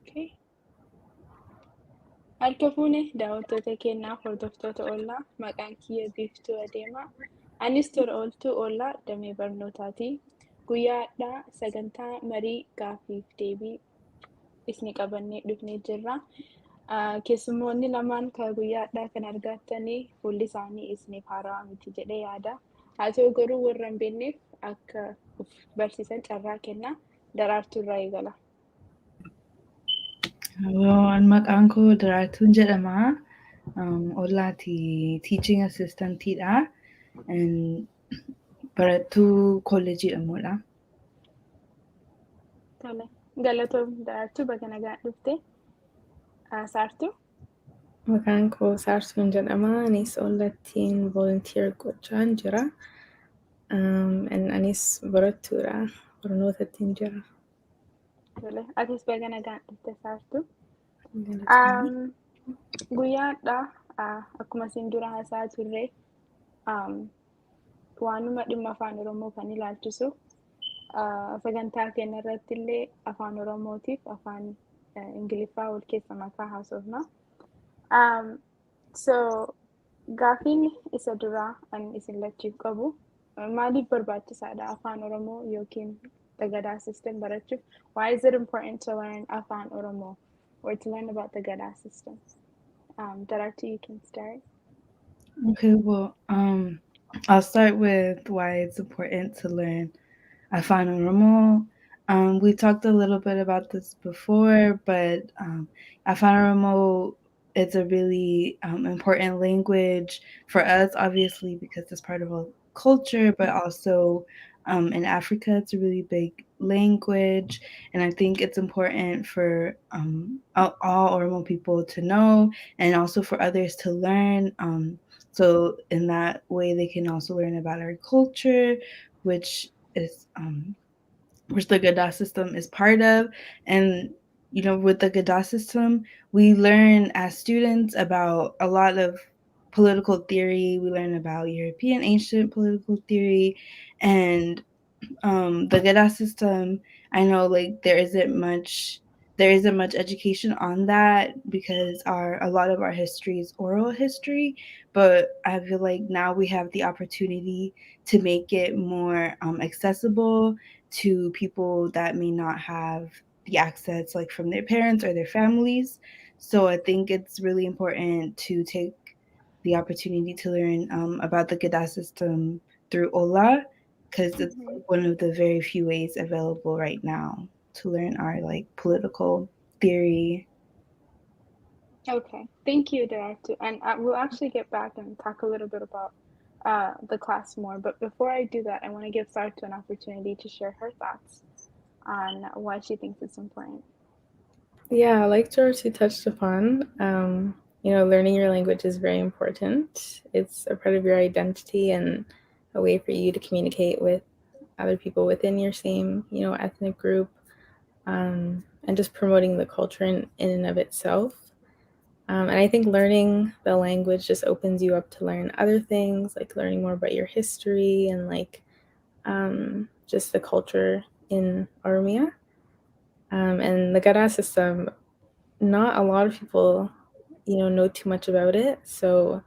Okay. Harka fuune daawwattoota keenyaaf hordoftoota Ollaa maqaan kiyya Biftuu Adeema. Anis tola ooltuu Ollaa damee barnootaati. Guyyaa har'aa sagantaa marii gaaffiif deebii isin qabannee dhufnee jirra. Keessummoonni lamaan kan guyyaa har'aa kan argattanii fuulli isaanii isiniif haarawaa miti jedhee yaada. Haa ta'u garuu warra hin beekneef akka barsiisan carraa kenna. Daraartuu irraa eegala. Maqaan koo Darartuun jedhama. Ollaati teaching assistantidha. Barattuu kolleejii jedhamudha. Tole. Galatoom Darartuu baga nagaan dhufte. Saartu. Maqaan koo Saartuun jedhama. Anis Ollattiin volunteer gochaan jira. Anis barattuudha. Barnootattiin jira. Tole. Atis baga nagaan dhufte Saartu. Guyyaa har'aa akkuma isin dura haasa'aa turre waanuma dhimma afaan Oromoo kan ilaalchisu sagantaa keenya irratti illee afaan Oromootiif afaan Ingiliffaa wal keessa makaa haasofna. So gaaffiin isa duraa an isin lachiif qabu maaliif barbaachisaadha afaan Oromoo yookiin the Gadaa system barachuuf? Why is it important to learn afaan Oromoo or to learn about the Gadaa system? Darartu, you can start. Okay, well, I'll start with why it's important to learn Afaan Oromo. We talked a little bit about this before, but Afaan Oromo is a really important language for us, obviously, because it's part of our culture, but also in Africa, it's a really big language. And I think it's important for all Oromo people to know and also for others to learn. So in that way, they can also learn about our culture, which is which the Gadaa system is part of. And you know, with the Gadaa system, we learn as students about a lot of political theory. We learn about European ancient political theory, and the Gadaa system. I know like there isn't much education on that because a lot of our history is oral history, but I feel like now we have the opportunity to make it more accessible to people that may not have the access like from their parents or their families. So I think it's really important to take the opportunity to learn about the Gadaa system through Ollaa, because it's one of the very few ways available right now to learn our like political theory. Okay, thank you, Darartu. And we'll actually get back and talk a little bit about the class more. But before I do that, I want to give Saartu an opportunity to share her thoughts on why she thinks it's important. Yeah, like Darartu touched upon, learning your language is very important. It's a part of your identity and a way for you to communicate with other people within your same, ethnic group, and just promoting the culture in and of itself. And I think learning the language just opens you up to learn other things, like learning more about your history and like just the culture in Oromia. And the Gadaa system, not a lot of people, know too much about it. So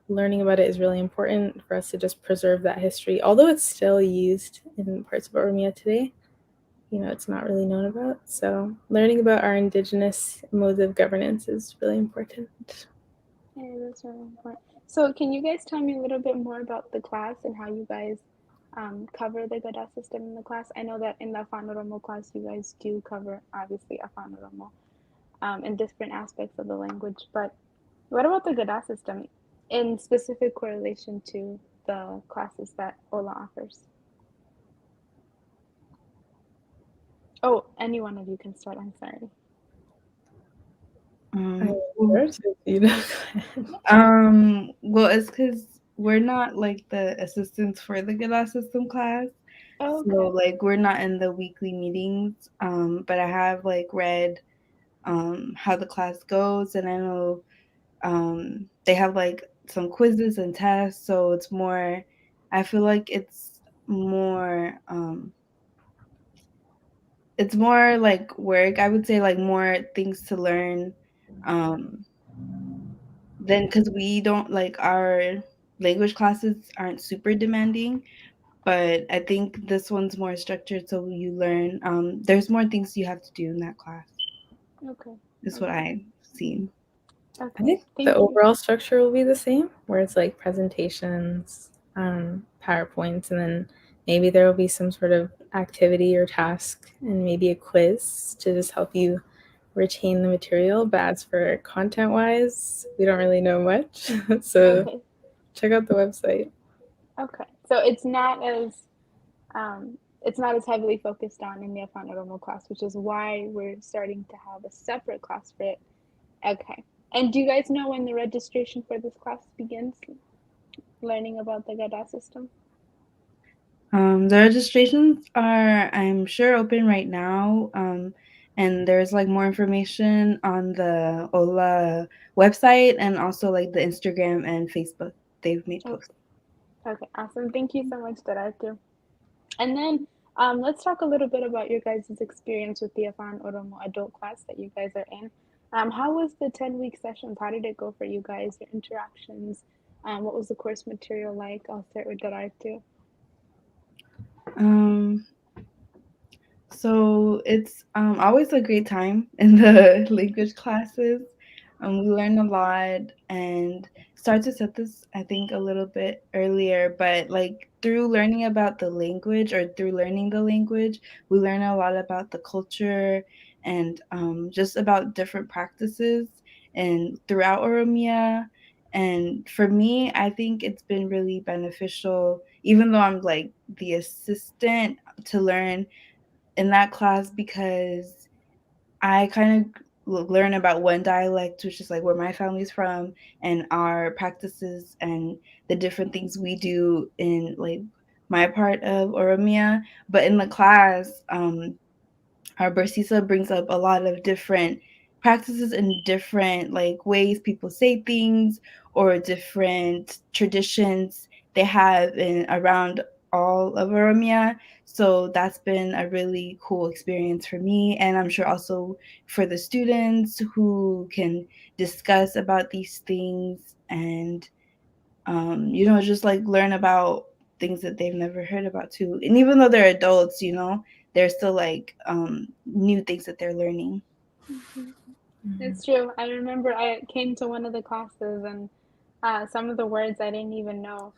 learning about it is really important for us to just preserve that history. Although it's still used in parts of Oromia today, it's not really known about. So learning about our indigenous modes of governance is really important. Yeah, that's really important. So can you guys tell me a little bit more about the class and how you guys cover the Gadaa system in the class? I know that in the Afaan Oromo class, you guys do cover, obviously, Afaan Oromo and different aspects of the language. But what about the Gadaa system in specific correlation to the classes that Ollaa offers? Oh, any one of you can start. I'm sorry. Well, it's because we're not like the assistants for the Gadaa system class. Oh, okay. So like we're not in the weekly meetings. But I have like read how the class goes, and I know they have like some quizzes and tests, so it's more, I feel like it's more it's more like work. I would say like more things to learn. Then because we don't like our language classes aren't super demanding, but I think this one's more structured so you learn. There's more things you have to do in that class. Okay. Is what I've seen. I Okay. think Thank the you. overall structure will be the same, where it's like presentations, PowerPoints, and then maybe there will be some sort of activity or task and maybe a quiz to just help you retain the material. But as for content wise, we don't really know much. So Okay. check out the website. Okay. So it's not as heavily focused on in the Afan Oromo class, which is why we're starting to have a separate class for it. Okay. And do you guys know when the registration for this class begins? Learning about the Gada system? The registrations are, I'm sure, open right now. And there's like more information on the Ollaa website and also like the Instagram and Facebook. They've made posts. Okay, awesome. Thank you so much, Darartu. And then let's talk a little bit about your guys' experience with the Afan Oromo adult class that you guys are in. How was the 10-week sessions? How did it go for you guys? Your interactions? What was the course material like? I'll start with Darartu. So it's always a great time in the language classes. We learn a lot and start to set this, I think, a little bit earlier, but like through learning about the language or through learning the language, we learn a lot about the culture and just about different practices and throughout Oromia. And for me, I think it's been really beneficial, even though I'm like the assistant, to learn in that class because I kind of learn about one dialect, which is like where my family's from, and our practices and the different things we do in like my part of Oromia. But in the class, our Bursisa brings up a lot of different practices and different like ways people say things or different traditions they have in around all of Oromia. So that's been a really cool experience for me, and I'm sure also for the students who can discuss about these things and just like learn about things that they've never heard about too. And even though they're adults, there's still like new things that they're learning. It's true. I remember I came to one of the classes and some of the words I didn't even know.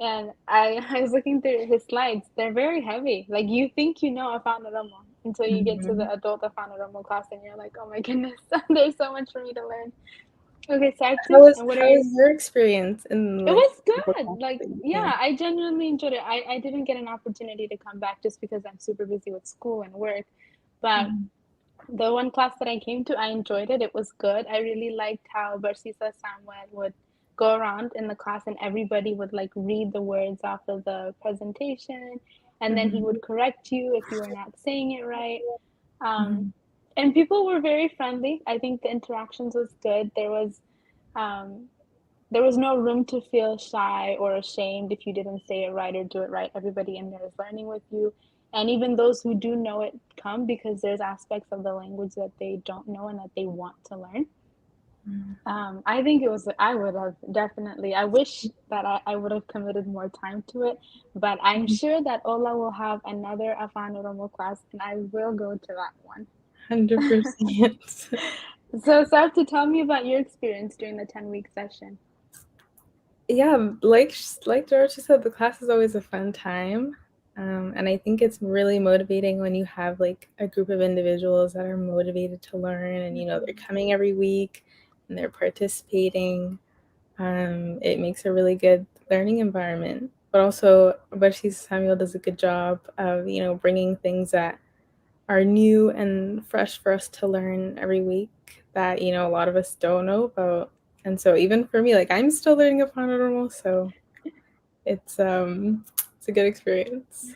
And I was looking through his slides. They're very heavy. Like you think you know Afan Oromo until you get to the adult Afan Oromo class and you're like, oh my goodness, there's so much for me to learn. Okay, Saartu, and what are How your... was your experience in It like was the good. class Like, that you yeah, came? I genuinely enjoyed it. I didn't get an opportunity to come back just because I'm super busy with school and work. But the one class that I came to, I enjoyed it. It was good. I really liked how Barsisa Samuel would go around in the class and everybody would like read the words off of the presentation and then he would correct you if you were not saying it right. And people were very friendly. I think the interactions was good. Um, there was no room to feel shy or ashamed if you didn't say it right or do it right. Everybody in there is learning with you. And even those who do know it come because there's aspects of the language that they don't know and that they want to learn. I think I would have definitely, I wish that I would have committed more time to it, but I'm sure that Ollaa will have another Afan Oromo class and I will go to that one. 100%. So, Saartu, tell me about your experience during the 10-week session. Yeah, like George said, the class is always a fun time. And I think it's really motivating when you have like a group of individuals that are motivated to learn and they're coming every week and they're participating. It makes a really good learning environment. But also, Bashi Samuel does a good job of bringing things that are new and fresh for us to learn every week that a lot of us don't know about. And so even for me, like I'm still learning upon normal, so it's a good experience.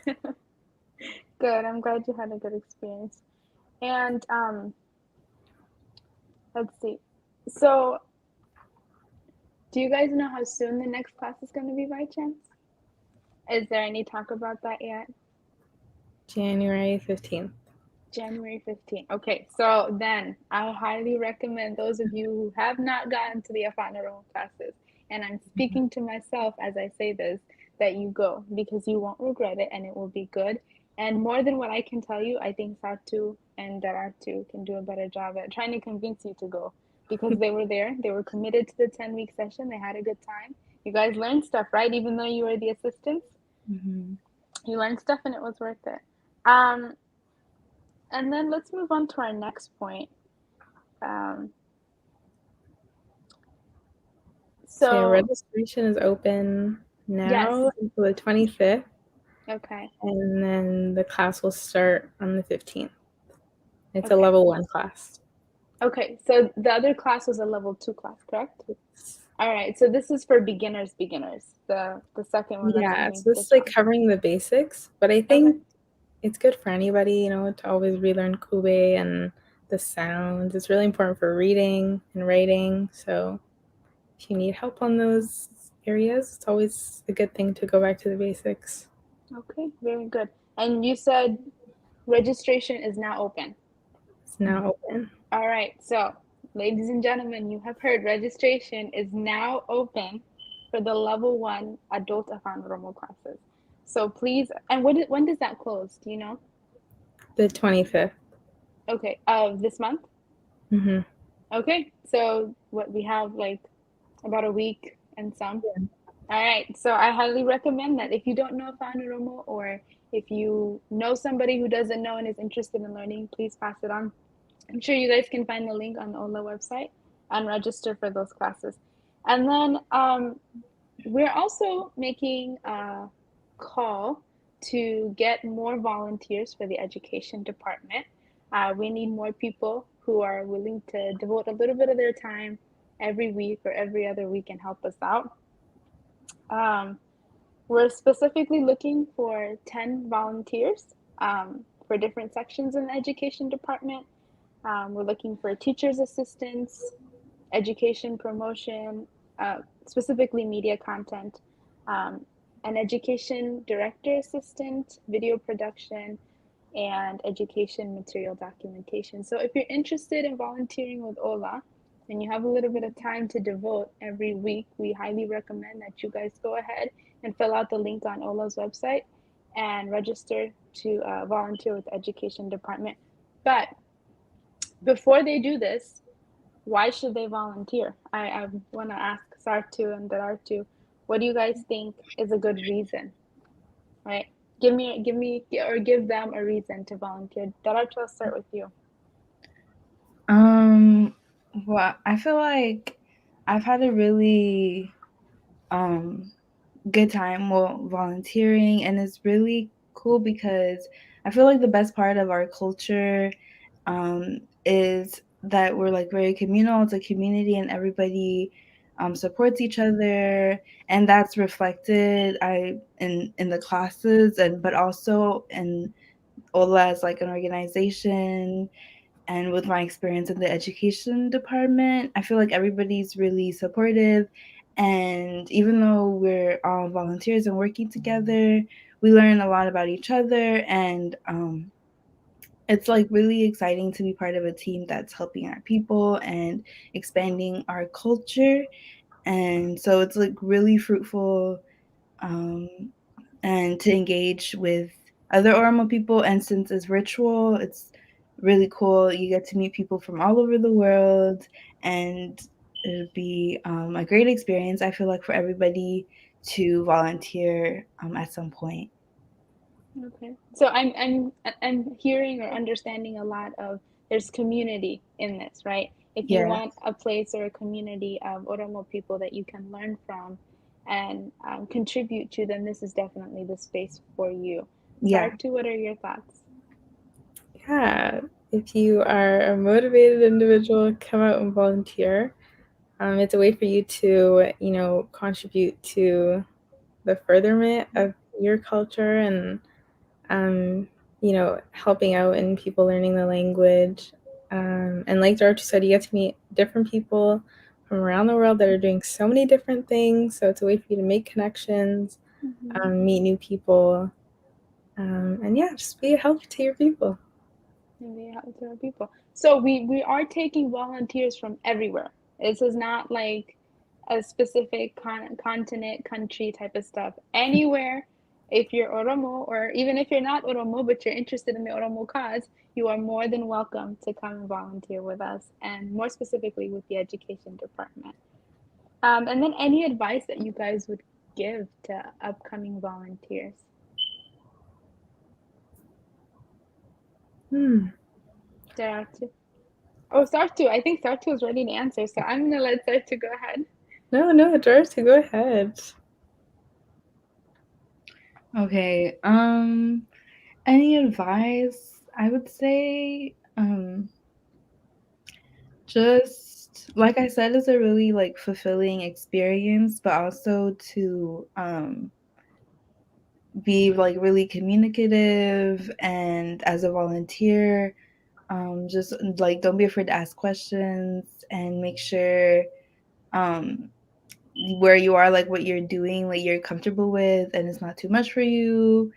Good. I'm glad you had a good experience. And let's see. So, do you guys know how soon the next class is going to be by chance? Is there any talk about that yet? January 15th. January 15th. Okay, so then I highly recommend those of you who have not gotten to the Afan Oromo classes, and I'm speaking to myself as I say this, that you go, because you won't regret it and it will be good. And more than what I can tell you, I think Saartu and Darartu can do a better job at trying to convince you to go, because they were there, they were committed to the 10-week session, they had a good time. You guys learned stuff, right? Even though you were the assistants, you learned stuff and it was worth it. And then let's move on to our next point. So registration is open now until the 25th. Okay. And then the class will start on the 15th. It's a level 1 class. Okay, so the other class was a level 2 class, correct? All right, so this is for beginners. The second one. Yeah, so this is like covering the basics, but I think it's good for anybody, you know, to always relearn Kube and the sounds. It's really important for reading and writing. So if you need help on those areas, it's always a good thing to go back to the basics. Okay, very good. And you said registration is now open. It's now open. All right, so ladies and gentlemen, you have heard registration is now open for the level 1 adult Afan Oromo classes. So please, and when does that close? Do you know? The 25th. Okay, of this month? Mm-hmm. Okay, so what we have like about a week and some. Yeah. All right, so I highly recommend that if you don't know Afan Oromo, or if you know somebody who doesn't know and is interested in learning, please pass it on. I'm sure you guys can find the link on the Ollaa website and register for those classes. And then we're also making a call to get more volunteers for the education department. We need more people who are willing to devote a little bit of their time every week or every other week and help us out. We're specifically looking for 10 volunteers for different sections in the education department. We're looking for teachers' assistants, education promotion, specifically media content, an education director assistant, video production, and education material documentation. So if you're interested in volunteering with Ollaa and you have a little bit of time to devote every week, we highly recommend that you guys go ahead and fill out the link on Ollaa's website and register to volunteer with the education department. But before they do this, why should they volunteer? I want to ask Saartu and Darartu, what do you guys think is a good reason? Right? Give them a reason to volunteer. Darartu, I'll start with you. Well, I feel like I've had a really good time while volunteering, and it's really cool because I feel like the best part of our culture is that we're like very communal. It's a community, and everybody supports each other, and that's reflected in the classes, but also in Ollaa as like an organization. And with my experience in the education department, I feel like everybody's really supportive. And even though we're all volunteers and working together, we learn a lot about each other. And it's like really exciting to be part of a team that's helping our people and expanding our culture. And so it's like really fruitful and to engage with other Oromo people. And since it's virtual, it's really cool. You get to meet people from all over the world, and it would be a great experience, I feel like, for everybody to volunteer at some point. Okay, so I'm hearing or understanding a lot of there's community in this, right? If you want a place or a community of Oromo people that you can learn from and contribute to, then this is definitely the space for you. Saartu, what are your thoughts? Yeah, if you are a motivated individual, come out and volunteer. It's a way for you to, you know, contribute to the furtherment of your culture and, you know, helping out in people learning the language. And like Darartu said, you get to meet different people from around the world that are doing so many different things. So it's a way for you to make connections, meet new people, and yeah, just be a help to your people. and they help to our people. So we are taking volunteers from everywhere. This is not like a specific continent, country type of stuff. Anywhere, if you're Oromo, or even if you're not Oromo but you're interested in the Oromo cause, you are more than welcome to come and volunteer with us, and more specifically with the education department. And then any advice that you guys would give to upcoming volunteers? Darartu. Oh, Saartu. I think Saartu was ready to answer, so I'm gonna let Saartu go ahead. No, Darartu, go ahead. Okay. Any advice? I would say, just like I said, it's a really like fulfilling experience, but also to be like really communicative, and as a volunteer, just like don't be afraid to ask questions, and make sure um where you are, like what you're doing, like you're comfortable with, and it's not too much for you.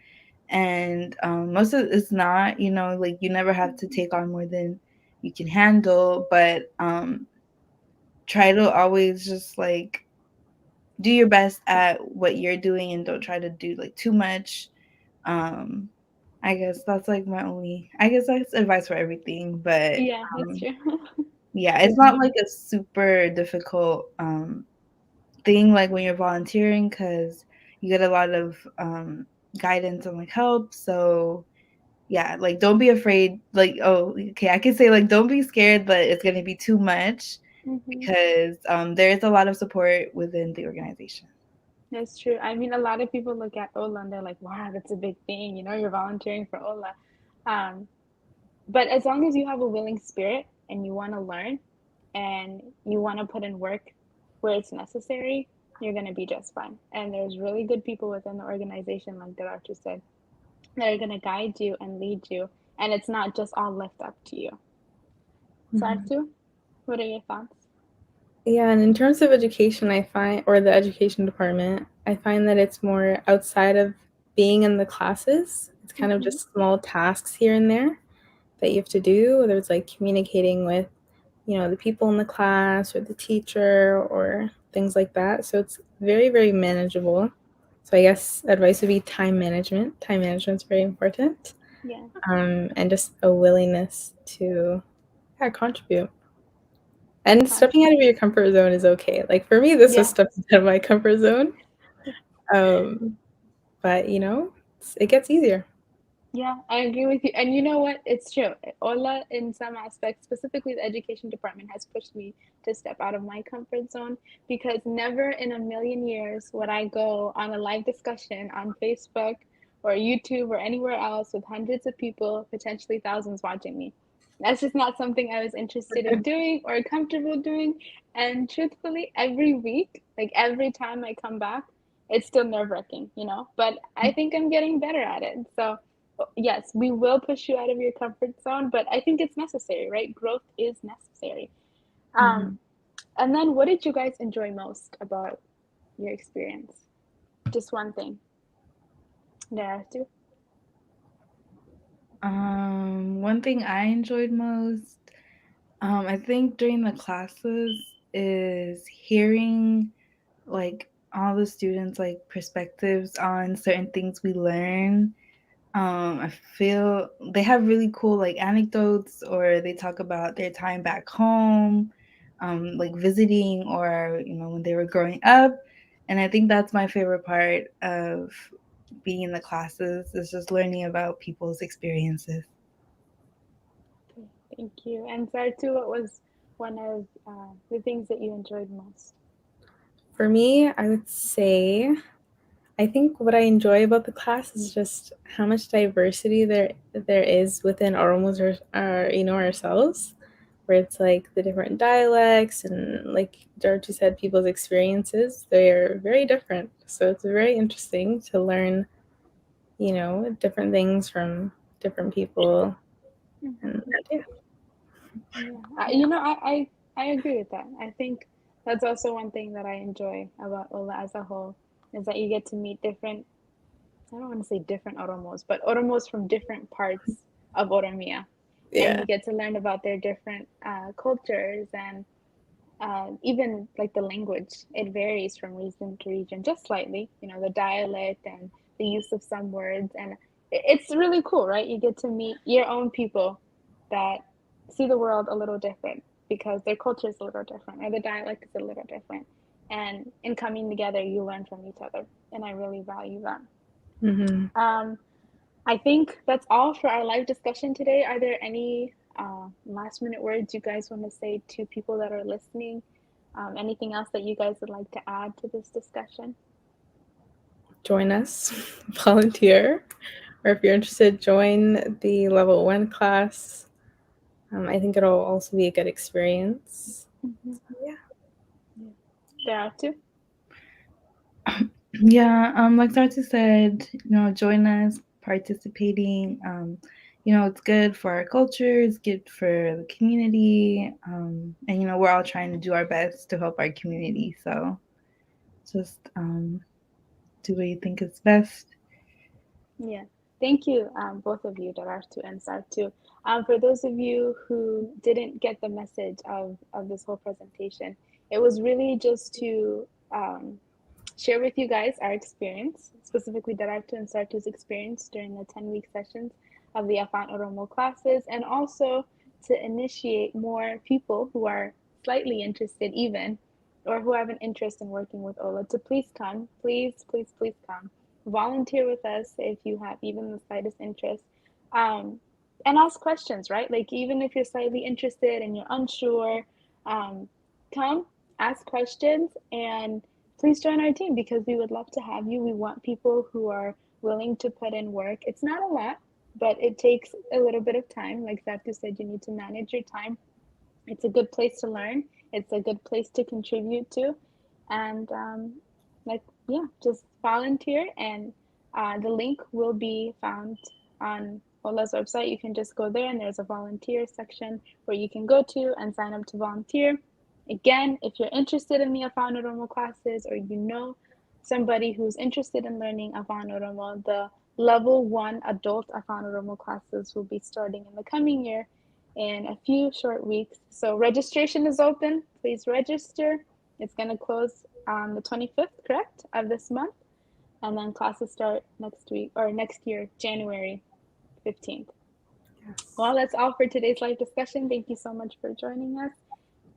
And most of it's not, like you never have to take on more than you can handle, but try to always just like do your best at what you're doing, and don't try to do like too much. um I guess that's like I guess that's advice for everything, but Yeah, that's true. yeah, it's not like a super difficult thing like when you're volunteering, because you get a lot of guidance and like help. So yeah, like don't be afraid, like, oh, okay, I can say like don't be scared that it's going to be too much, because there's a lot of support within the organization. That's true. I mean, a lot of people look at Ollaa and they're like, wow, that's a big thing. You're volunteering for Ollaa. Um, but as long as you have a willing spirit and you want to learn and you want to put in work where it's necessary, you're going to be just fine. And there's really good people within the organization, like Darartu said, that are going to guide you and lead you. And it's not just all left up to you. Saartu, what are your thoughts? Yeah, and in terms of education, or the education department, I find that it's more outside of being in the classes. It's kind of just small tasks here and there that you have to do, whether it's like communicating with, the people in the class or the teacher or things like that. So it's very, very manageable. So I guess advice would be time management. Time management is very important. Yeah. And just a willingness to contribute. And stepping out of your comfort zone is okay. Like for me, this was stepping out of my comfort zone. But it gets easier. Yeah, I agree with you. And you know what? It's true. Ollaa, in some aspects, specifically the education department, has pushed me to step out of my comfort zone, because never in a million years would I go on a live discussion on Facebook or YouTube or anywhere else with hundreds of people, potentially thousands watching me. That's just not something I was interested in doing or comfortable doing. And truthfully, every week, like every time I come back, it's still nerve-wracking, But I think I'm getting better at it. So yes, we will push you out of your comfort zone, but I think it's necessary, right? Growth is necessary. And then what did you guys enjoy most about your experience? Just one thing. Darartu? One thing I enjoyed most, I think during the classes, is hearing like all the students like perspectives on certain things we learn. I feel they have really cool like anecdotes, or they talk about their time back home, like visiting, or when they were growing up. And I think that's my favorite part of being in the classes, is just learning about people's experiences. Okay, thank you. And Saartu, what was one of the things that you enjoyed most? For me, I would say, I think what I enjoy about the class is just how much diversity there is within Oromos, ourselves, where it's like the different dialects and, like Darartu said, people's experiences. They are very different. So it's very interesting to learn, different things from different people. And yeah. Yeah, I agree with that. I think that's also one thing that I enjoy about Ollaa as a whole, is that you get to meet different, I don't want to say different Oromos, but Oromos from different parts of Oromia. and you get to learn about their different cultures, and even like the language. It varies from region to region, just slightly, you know, the dialect and the use of some words. And it's really cool, right? You get to meet your own people that see the world a little different because their culture is a little different or the dialect is a little different. And in coming together, you learn from each other. And I really value that. I think that's all for our live discussion today. Are there any last minute words you guys want to say to people that are listening? Anything else that you guys would like to add to this discussion? Join us, volunteer, or if you're interested, join the level 1 class. I think it'll also be a good experience. Darartu? Yeah, like Saartu said, you know, join us participating. You know, it's good for our culture, it's good for the community, and you know, we're all trying to do our best to help our community. So just do what you think is best. Yeah. Thank you, both of you, Darartu and Saartu. For those of you who didn't get the message of this whole presentation, it was really just to share with you guys our experience, specifically Darartu and Saartu's experience during the 10-week sessions of the Afan Oromo classes, and also to initiate more people who are slightly interested even, or who have an interest in working with Ollaa, to please come, please come. Volunteer with us if you have even the slightest interest. And ask questions, right? Like, even if you're slightly interested and you're unsure, come, ask questions, and please join our team because we would love to have you. We want people who are willing to put in work. It's not a lot, but it takes a little bit of time. Like Saartu said, you need to manage your time. It's a good place to learn. It's a good place to contribute to. And just volunteer. And the link will be found on Ollaa's website. You can just go there and there's a volunteer section where you can go to and sign up to volunteer. Again, if you're interested in the Afan Oromo classes, or you know somebody who's interested in learning Afan Oromo, the level 1 adult Afan Oromo classes will be starting in the coming year in a few short weeks. So registration is open. Please register. It's going to close on the 25th, correct, of this month. And then classes start next week, or next year, January 15th. Yes. Well, that's all for today's live discussion. Thank you so much for joining us.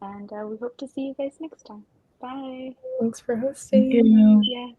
And we hope to see you guys next time. Bye. Thanks for hosting. Thank you. Yeah.